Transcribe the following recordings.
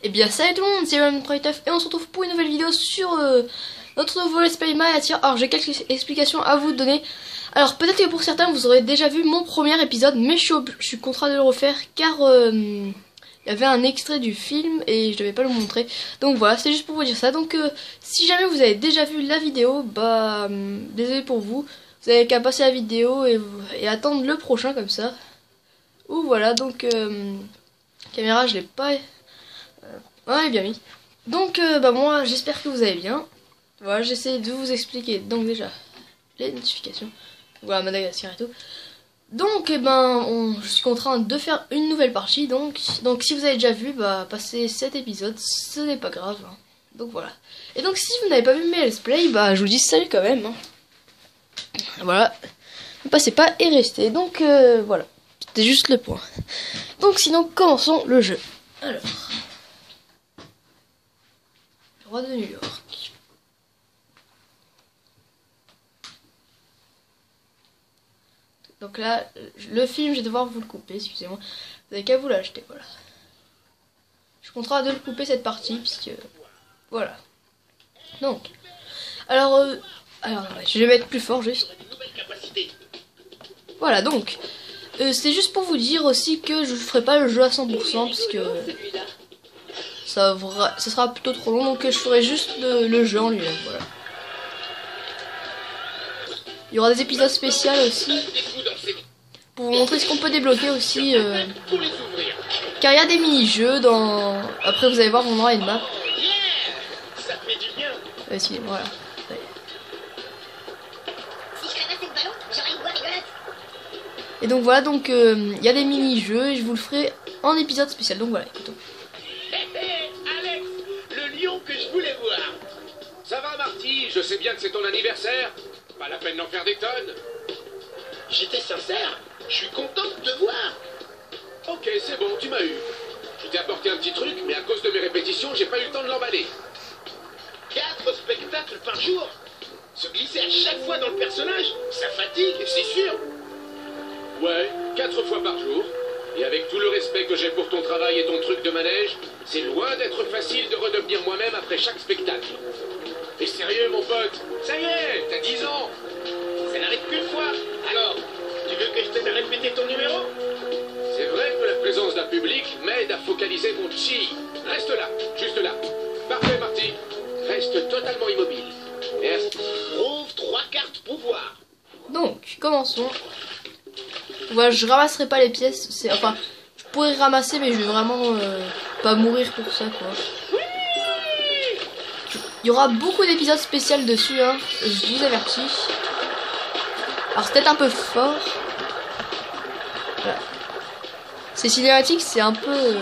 Eh bien salut tout le monde, c'est Yoram39 et on se retrouve pour une nouvelle vidéo sur notre nouveau Let's Play My Attire. Alors j'ai quelques explications à vous donner. Alors peut-être que pour certains vous aurez déjà vu mon premier épisode, mais je suis contraint de le refaire car il y avait un extrait du film et je devais pas le montrer. Donc voilà, c'est juste pour vous dire ça. Donc si jamais vous avez déjà vu la vidéo, bah désolé pour vous. Vous avez qu'à passer la vidéo et attendre le prochain comme ça. Ou voilà, donc caméra je l'ai pas... ouais, bien mis. Donc bah moi j'espère que vous allez bien. Voilà, j'essaie de vous expliquer donc déjà les notifications. Voilà, Madagascar et tout. Donc je suis contraint de faire une nouvelle partie. Donc si vous avez déjà vu, bah passez cet épisode, ce n'est pas grave. Hein. Donc voilà. Et donc si vous n'avez pas vu mes let's play, bah je vous dis salut quand même. Hein. Voilà. Ne passez pas et restez. Donc voilà. C'était juste le point. Donc sinon commençons le jeu. Alors. Roi de New York. Donc là, le film, je vais devoir vous le couper, excusez-moi. Vous avez qu'à vous l'acheter, voilà. Je suis contraint de le couper cette partie, puisque... Voilà. Donc. Alors, je vais mettre plus fort, juste. Voilà, donc. C'est juste pour vous dire aussi que je ne ferai pas le jeu à 100%, puisque... ça sera plutôt trop long, donc je ferai juste le jeu en lui-même, voilà. Il y aura des épisodes spéciaux aussi, pour vous montrer ce qu'on peut débloquer aussi, car il y a des mini-jeux dans... Après vous allez voir, on aura une map. Si, voilà. Et donc voilà, donc il y a des mini-jeux et je vous le ferai en épisode spécial, donc voilà, écoutons. Alex, le lion que je voulais voir. Ça va Marty, je sais bien que c'est ton anniversaire. Pas la peine d'en faire des tonnes. J'étais sincère, je suis content de te voir. Ok, c'est bon, tu m'as eu. Je t'ai apporté un petit truc, mais à cause de mes répétitions, j'ai pas eu le temps de l'emballer. 4 spectacles par jour. Se glisser à chaque fois dans le personnage, ça fatigue, c'est sûr. Ouais, 4 fois par jour. Et avec tout le respect que j'ai pour ton travail et ton truc de manège, c'est loin d'être facile de redevenir moi-même après chaque spectacle. T'es sérieux, mon pote? Ça y est, t'as 10 ans. Ça n'arrive qu'une fois. Alors, tu veux que je t'aide à répéter ton numéro? C'est vrai que la présence d'un public m'aide à focaliser mon chi. Reste là, juste là. Parfait, Marty. Reste totalement immobile. Merci. Trouve 3 cartes pouvoir. Donc, commençons. Voilà, je ramasserai pas les pièces. Enfin, je pourrais ramasser, mais je vais vraiment pas mourir pour ça, quoi. Il y aura beaucoup d'épisodes spéciaux dessus, hein. Je vous avertis. Alors, c'est peut-être un peu fort. Voilà. C'est cinématique, c'est un peu...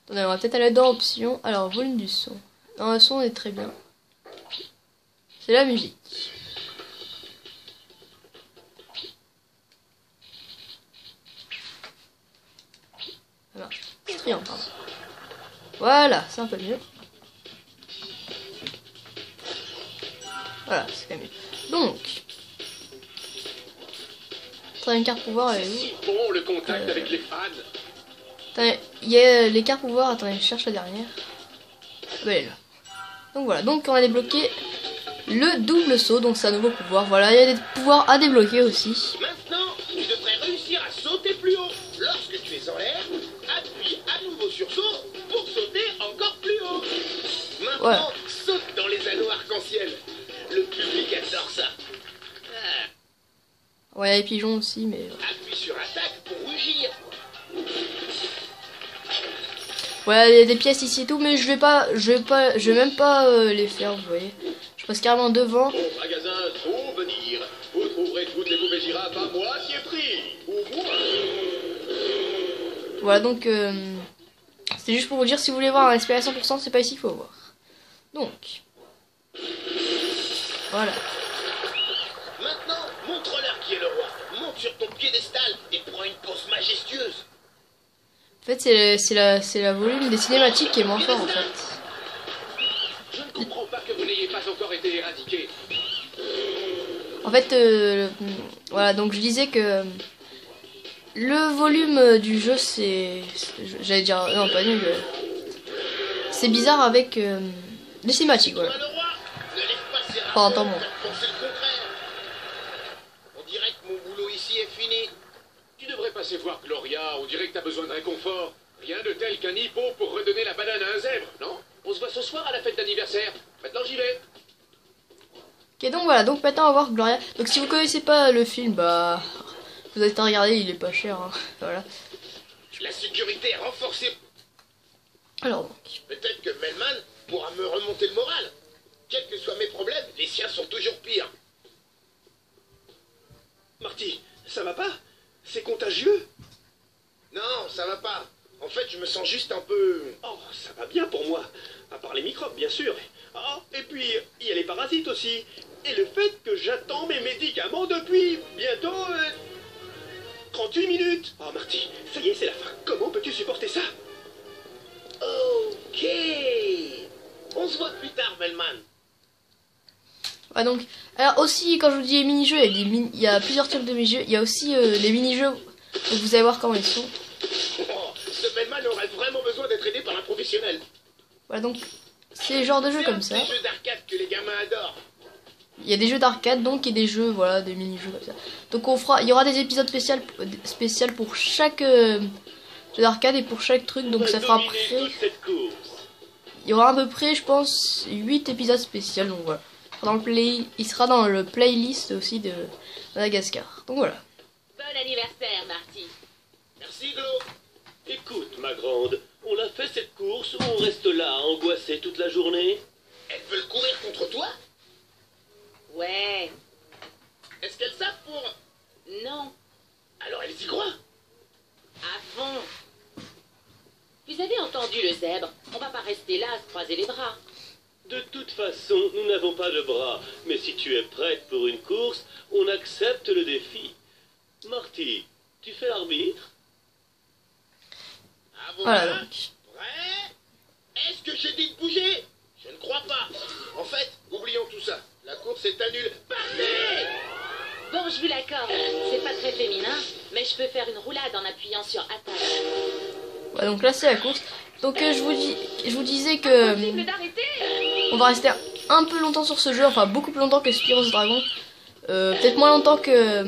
Attendez, on va peut-être aller dans options. Alors, volume du son. Non, le son est très bien. C'est la musique. Voilà, triangle, pardon. Voilà, c'est un peu mieux. Voilà, c'est quand même mieux. Donc, une carte pouvoir, elle est où? Bon, le contact avec les fans. Attendez, il y a les cartes pouvoir, attendez, je cherche la dernière. Elle est là. Donc voilà, donc on a débloqué le double saut, donc c'est un nouveau pouvoir. Voilà, il y a des pouvoirs à débloquer aussi. Maintenant, tu devrais réussir à sauter plus haut. Lorsque tu es en l'air, appuie à nouveau sur saut pour sauter encore plus haut. Maintenant, voilà. Saute dans les anneaux arc-en-ciel. Le public adore ça. Ouais, il y a les pigeons aussi, mais... Appuie sur attaque pour rugir. Ouais, il y a des pièces ici et tout, mais je vais même pas les faire, vous voyez. Je passe carrément devant. Au magasin Souvenir, vous trouverez toutes les poupées girafes à moitié prix. Ou moins. Voilà, donc c'est juste pour vous dire, si vous voulez voir un SP à 100%, c'est pas ici qu'il faut voir. Donc, voilà. Maintenant, montre-leur qui est le roi. Monte sur ton piédestal et prends une pose majestueuse. En fait, c'est la volume des cinématiques qui est moins fort, en fait. Je ne comprends pas que vous n'ayez pas encore été éradiqué. En fait, voilà, donc je disais que le volume du jeu, j'allais dire, non pas nul, c'est bizarre avec les cinématiques, voilà. Enfin, attends, bon. On dirait que mon boulot ici est fini. Tu devrais passer voir Gloria, on dirait que t'as besoin de réconfort. Rien de tel qu'un hippo pour redonner la banane à un zèbre, non? On se voit ce soir à la fête d'anniversaire. Maintenant j'y vais. Ok, donc voilà, donc maintenant on va voir Gloria. Donc si vous connaissez pas le film, bah vous avez à regarder, il est pas cher, hein. Voilà. La sécurité est renforcée. Alors donc. Peut-être que Melman pourra me remonter le moral. Quels que soient mes problèmes, les siens sont toujours pires. Marty, ça va pas? C'est contagieux? Non, ça va pas. En fait, je me sens juste un peu... Oh, ça va bien pour moi. À part les microbes, bien sûr. Oh, et puis, il y a les parasites aussi. Et le fait que j'attends mes médicaments depuis bientôt 38 minutes. Oh, Marty, ça y est, c'est la fin. Comment peux-tu supporter ça? Ok. On se voit plus tard, Melman. Ah donc, alors aussi quand je vous dis les mini-jeux, il y a plusieurs types de mini-jeux. Il y a aussi les mini-jeux, donc vous allez voir comment ils sont. Oh, ce Melman aurait vraiment besoin d'être aidé par un professionnel. Voilà donc, c'est le genre de jeux comme ça. Des jeux d'arcade que les gamins adorent. Il y a des jeux d'arcade donc et des jeux, voilà, des mini-jeux comme ça. Donc il y aura des épisodes spéciaux pour chaque jeu d'arcade et pour chaque truc, donc ça fera près... Il y aura à peu près, je pense, 8 épisodes spéciaux, donc voilà. Il sera dans le playlist aussi de Madagascar. Donc voilà. Bon anniversaire, Marty. Merci, Glo. Écoute, ma grande, on a fait cette course ou on reste là, angoissé toute la journée? Elles veulent courir contre toi? Ouais. Est-ce qu'elles savent pour... Non. Alors elles y croient? À fond. Vous avez entendu le zèbre? On va pas rester là à se croiser les bras. De toute façon, nous n'avons pas de bras, mais si tu es prête pour une course, on accepte le défi. Marty, tu fais l'arbitre? À vos Voilà mains. donc. Prêt? Est-ce que j'ai dit de bouger? Je ne crois pas. En fait, oublions tout ça. La course est annulée. Partez! Bon, je vous l'accorde. C'est pas très féminin, mais je peux faire une roulade en appuyant sur attaque. Voilà, donc là c'est la course. Donc je vous disais que Impossible d'arrêter. on va rester un peu longtemps sur ce jeu, enfin beaucoup plus longtemps que Spyro's Dragon. Peut-être moins longtemps que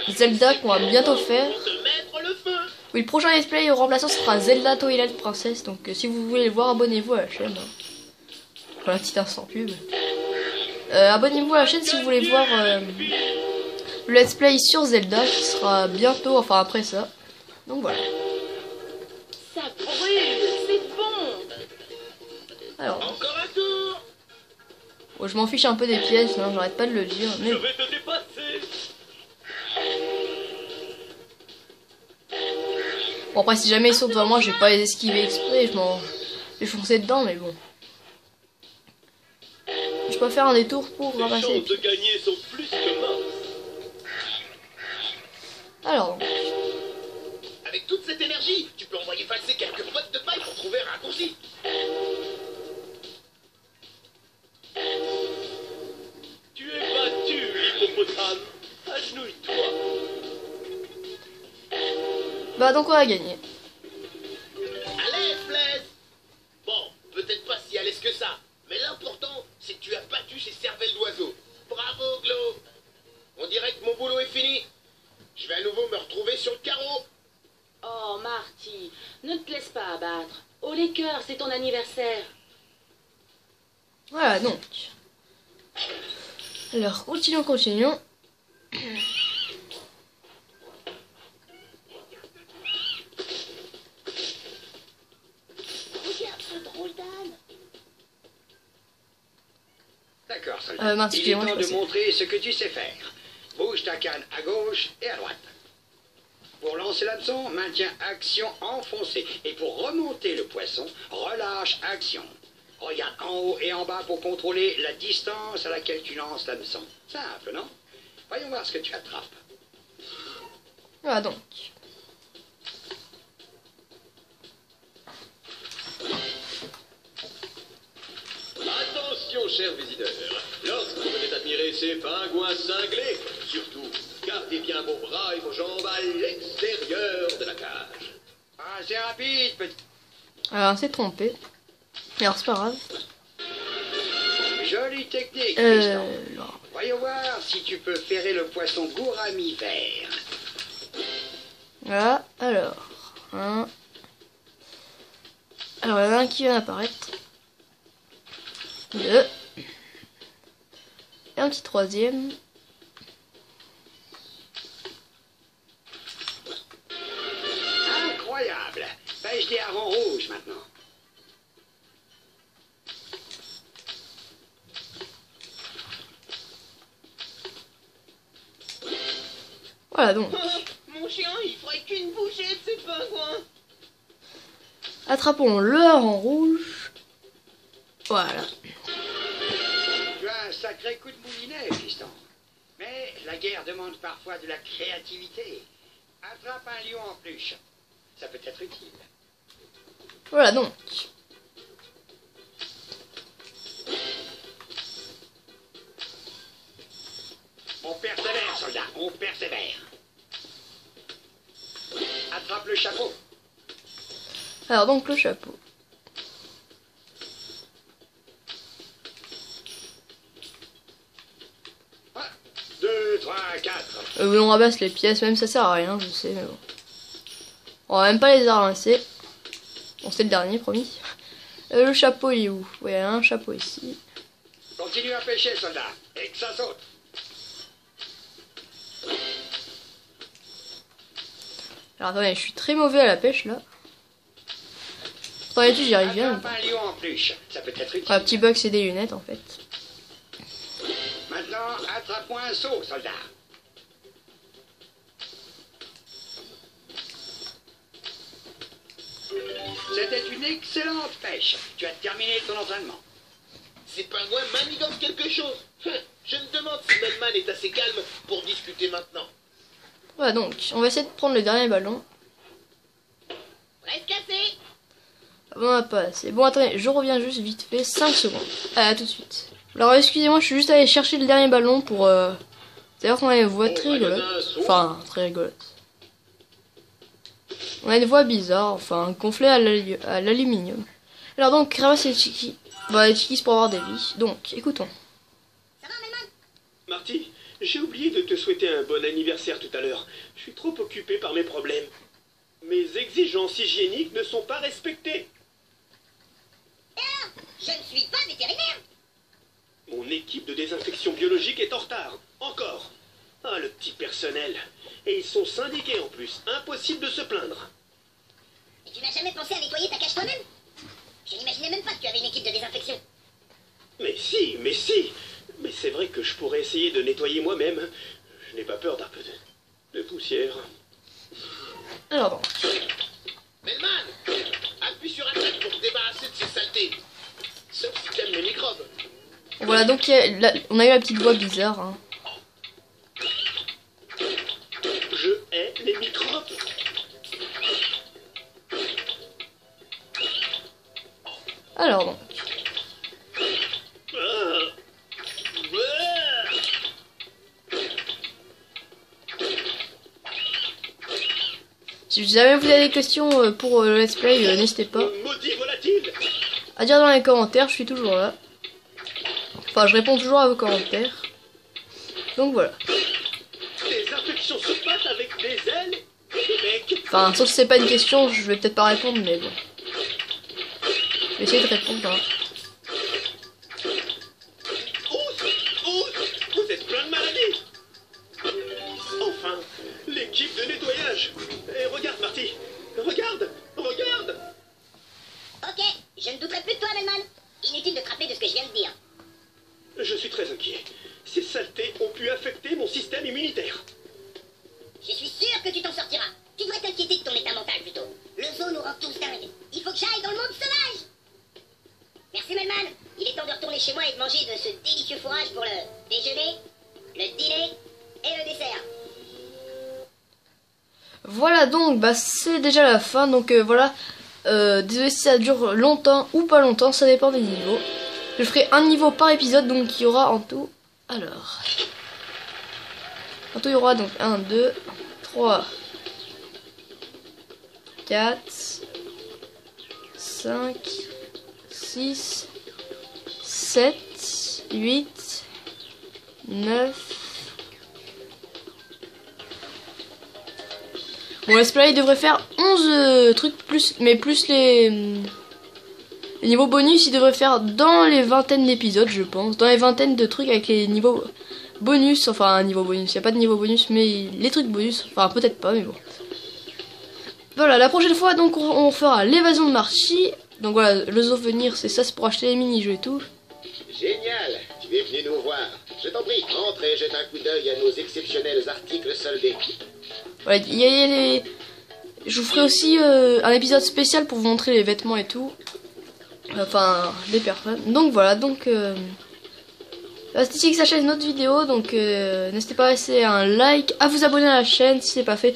Zelda qu'on va bientôt faire. Pour te mettre le feu. Oui, le prochain let's play remplaçant sera Zelda Twilight Princess. Donc si vous voulez le voir, abonnez-vous à la chaîne. Voilà, petit instant pub. Abonnez-vous à la chaîne si vous voulez voir le let's play sur Zelda qui sera bientôt, enfin après ça. Donc voilà. Ça brûle, c'est bon. Alors, Encore un tour. bon, je m'en fiche un peu des pièces, hein, j'arrête pas de le dire. Mais... Je vais te dépasser. Bon, après, si jamais ils sont devant moi, je vais pas les esquiver exprès, je vais foncer dedans, mais bon. Je peux faire un détour pour Les ramasser les chances de pièces. gagner sont plus que minces. Alors, Avec toute cette énergie, tu peux envoyer valser quelques potes de paille pour trouver un raccourci. Tu es battu, hippopotame. Agenouille-toi. bah donc on a gagné. À l'aise, Blaise. Bon, peut-être pas si à l'aise que ça, mais l'important, c'est que tu as battu ces cervelles d'oiseaux. Bravo, Glo. On dirait que mon boulot est fini. Je vais à nouveau me retrouver sur le carreau. Oh, Marty, ne te laisse pas abattre. Oh, les cœurs, c'est ton anniversaire. Voilà, donc. Alors, continuons. Regarde ce drôle d'âne. D'accord, soldat. Mince, Il est excusez-moi, temps je de passais. montrer ce que tu sais faire. Bouge ta canne à gauche et à droite. Pour lancer l'hameçon, maintiens action enfoncée. Et pour remonter le poisson, relâche action. Regarde en haut et en bas pour contrôler la distance à laquelle tu lances l'hameçon. Simple, non? Voyons voir ce que tu attrapes. Voilà, donc. Attention, chers visiteurs. Lorsque vous venez admirer ces pingouins cinglés, surtout Gardez bien vos bras et vos jambes à l'extérieur de la cage. Ah, c'est rapide, petit. Alors, on s'est trompé. Alors, c'est pas grave. Jolie technique, Tristan. Non. Voyons voir si tu peux ferrer le poisson gourami vert. Voilà, alors. Alors, il y en a un qui vient d'apparaître. 2. Et un petit troisième. Incroyable. Pêche des harengs rouges maintenant. Voilà donc. Mon chien, il ferait qu'une bouchée de ces pingouins. Attrapons le hareng rouge. Voilà. Tu as un sacré coup de moulinet, Tristan. Mais la guerre demande parfois de la créativité. Attrape un lion en peluche. Ça peut être utile. Voilà donc. On persévère, soldat, on persévère. Attrape le chapeau. Alors donc le chapeau. 2, 3, 4. Oui, on ramasse les pièces, même ça sert à rien, je sais, mais bon. On va même pas les ramasser. Bon, c'est le dernier, promis. Le chapeau, il est où? Oui, il y a un chapeau ici. Continue à pêcher, soldat, et que ça saute. Alors attendez, je suis très mauvais à la pêche là. Pourtant, j'y arrive bien. Attrape un lion en peluche. Ça peut être utile. Un petit bug, c'est des lunettes en fait. Maintenant, attrape-moi un seau, soldat. C'était une excellente pêche. Tu as terminé ton entraînement. Ces pingouins manigantent quelque chose. Je me demande si Melman est assez calme pour discuter maintenant. Voilà donc, on va essayer de prendre le dernier ballon. Presque assez. On en a pas assez. Bon, attendez, je reviens juste vite fait, 5 secondes. À tout de suite. Alors, excusez-moi, je suis juste allé chercher le dernier ballon pour... D'ailleurs, on a une voix très rigolote. Enfin, très rigolote. On a une voix bizarre, enfin, gonflée à l'aluminium. Alors donc, ramasse les chiquis. Bah, les chiquis pour avoir des vies. Donc, écoutons. Ça va, Melman? Marty, j'ai oublié de te souhaiter un bon anniversaire tout à l'heure. Je suis trop occupé par mes problèmes. Mes exigences hygiéniques ne sont pas respectées. Et alors? Je ne suis pas vétérinaire. Mon équipe de désinfection biologique est en retard. Encore. Ah, le petit personnel. Et ils sont syndiqués en plus. Impossible de se plaindre. Et tu n'as jamais pensé à nettoyer ta cage toi-même? Je n'imaginais même pas que tu avais une équipe de désinfection. Mais si, mais si. Mais c'est vrai que je pourrais essayer de nettoyer moi-même. Je n'ai pas peur d'un peu de poussière. Alors donc. Melman, appuie sur attaque pour te débarrasser de ces saletés. Sauf si t'aimes les microbes. Voilà, donc, on a eu la petite voix bizarre. Hein. Je hais les microbes. Alors donc. Si jamais vous avez des questions pour le let's play, n'hésitez pas Maudit volatile. à dire dans les commentaires, je suis toujours là. Enfin, je réponds toujours à vos commentaires. Donc voilà. Des infections se passent avec des ailes et des becs. Enfin, sauf si c'est pas une question, je vais peut-être pas répondre, mais bon. Je vais essayer de répondre. Hein. Vous êtes plein de maladies. Enfin, l'équipe de nettoyage. Et regarde, Marty. Regarde. Ok, je ne douterai plus de toi, Melman. Inutile de te rappeler de ce que je viens de dire. Je suis très inquiet. Ces saletés ont pu affecter mon système immunitaire. Je suis sûr que tu t'en sortiras. Tu devrais t'inquiéter de ton état mental plutôt. Le zoo nous rend tous dingues. Il faut que j'aille dans le monde sauvage. Merci, Melman. Il est temps de retourner chez moi et de manger de ce délicieux fourrage pour le déjeuner, le dîner et le dessert. Voilà donc, bah c'est déjà la fin, donc voilà. Désolé si ça dure longtemps ou pas longtemps, ça dépend des niveaux. Je ferai un niveau par épisode, donc il y aura en tout. Alors. Bientôt il y aura donc 1, 2, 3, 4, 5, 6, 7, 8, 9. Bon, Let's Play devrait faire 11 trucs plus, mais plus les niveaux bonus, il devrait faire dans les vingtaines d'épisodes, je pense. Dans les vingtaines de trucs avec les niveaux bonus, enfin un niveau bonus, il n'y a pas de niveau bonus, mais les trucs bonus, enfin peut-être pas, mais bon. Voilà, la prochaine fois, donc on fera l'évasion de Marty. Donc voilà, le souvenir, c'est ça, c'est pour acheter les mini-jeux et tout. Génial, tu es venu nous voir. Je t'en prie, entre et jette un coup d'œil à nos exceptionnels articles soldés. Voilà, il y a les... Je vous ferai aussi un épisode spécial pour vous montrer les vêtements et tout. Enfin, les personnes. Donc voilà, donc... c'est ici que s'achève notre vidéo, donc n'hésitez pas à laisser un like, à vous abonner à la chaîne si c'est pas fait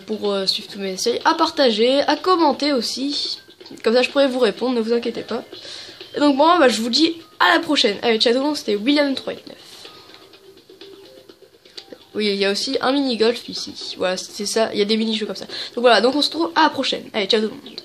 pour suivre tous mes essais, à partager, à commenter aussi. Comme ça je pourrais vous répondre, ne vous inquiétez pas. Et donc bon, bah, je vous dis à la prochaine. Allez, ciao tout le monde, c'était William389. Oui, il y a aussi un mini-golf ici. Voilà, c'est ça, il y a des mini-jeux comme ça. Donc voilà, donc on se retrouve à la prochaine. Allez, ciao tout le monde.